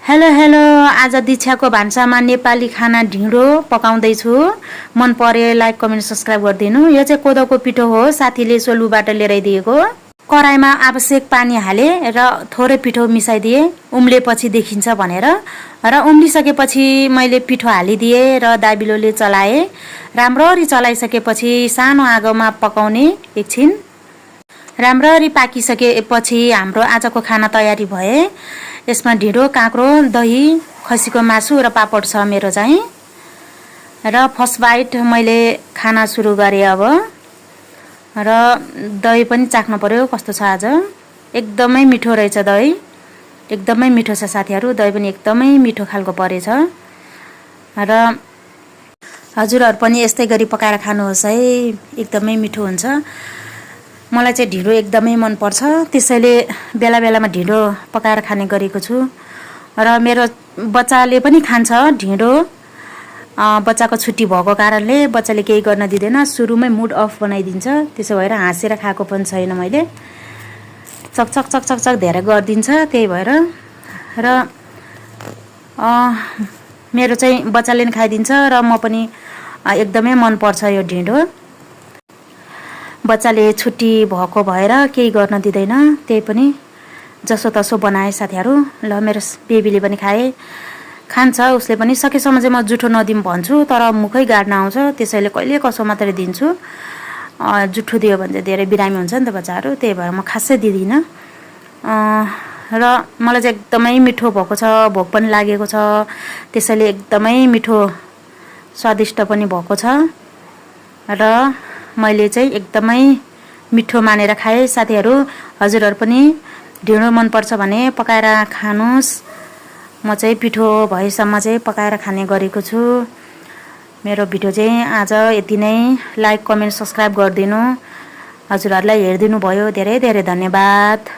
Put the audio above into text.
Hello hello, आज दीक्षाको भान्सामा नेपाली खाना ढिँडो पकाउँदैछु। मन परे लाइक कमेन्ट सब्सक्राइब गरिदिनु। यो चाहिँ कोदोको पिठो हो, साथीले सोलुबाट लिएर आइदिएको। कराईमा आवश्यक पानी हाले र थोरै पिठो मिसाइदिए, उम्लेपछि देखिन्छ भनेर। र उम्लिसकेपछि मैले पिठो हालिदिएँ र दाबिलोले चलाएँ। राम्ररी चलाइसकेपछि सानो आगोमा पकाउने एकछिन। राम्ररी पाकिसकेपछि हाम्रो आजको खाना तयारी भए। यसमा ढिँडो, काँक्रो, दही, खसीको मासु र पापड छ मेरो चाहिँ। र फर्स्ट बाइट मैले खाना सुरु गरेँ अब। र दही पनि चाख्नु पर्यो कस्तो छ आज। एकदमै मिठो रहेछ दही, एकदमै मिठो छ साथीहरू। दही पनि एकदमै मिठो खालको परेछ। र हजुरहरू पनि यस्तै गरी पकाएर खानुहोस् है, एकदमै मिठो हुन्छ। मलाई चाहिँ ढिँडो एकदमै मनपर्छ, त्यसैले बेला बेलामा ढिँडो पकाएर खाने गरेको छु। र मेरो बच्चाले पनि खान्छ ढिँडो। बच्चाको छुट्टी भएको कारणले बच्चाले केही गर्न दिँदैन, सुरुमै मुड अफ बनाइदिन्छ। त्यसो भएर हाँसेर खाएको पनि छैन मैले। चकचक चकचक चक धेरै गरिदिन्छ, त्यही भएर। र मेरो चाहिँ बच्चाले पनि खाइदिन्छ र म पनि एकदमै मनपर्छ यो ढिँडो। बच्चाले छुट्टी भएको भएर केही गर्न दिँदैन, त्यही पनि जसो तसो बनाए साथीहरू। ल मेरो बेबीले पनि खान्छ, उसले पनि सकेसम्म चाहिँ म जुठो नदिउँ भन्छु, तर मुखै गाड्न आउँछ, त्यसैले कहिले कसो मात्रै दिन्छु। जुठो दियो भने चाहिँ धेरै बिरामी हुन्छ नि त बच्चाहरू, त्यही भएर म खासै दिँदिनँ। र मलाई चाहिँ एकदमै मिठो भएको छ, भोक पनि लागेको छ, त्यसैले एकदमै मिठो स्वादिष्ट पनि भएको छ। र मैले चाहिँ एकदमै मिठो मानेर खाएँ साथीहरू। हजुरहरू पनि ढिँडो मनपर्छ भने पकाएर खानुहोस्। म चाहिँ पिठो भएसम्म चाहिँ पकाएर खाने गरेको छु। मेरो भिडियो चाहिँ आज यति नै। लाइक कमेन्ट सब्सक्राइब गरिदिनु। हजुरहरूलाई हेरिदिनु भयो, धेरै धेरै धन्यवाद।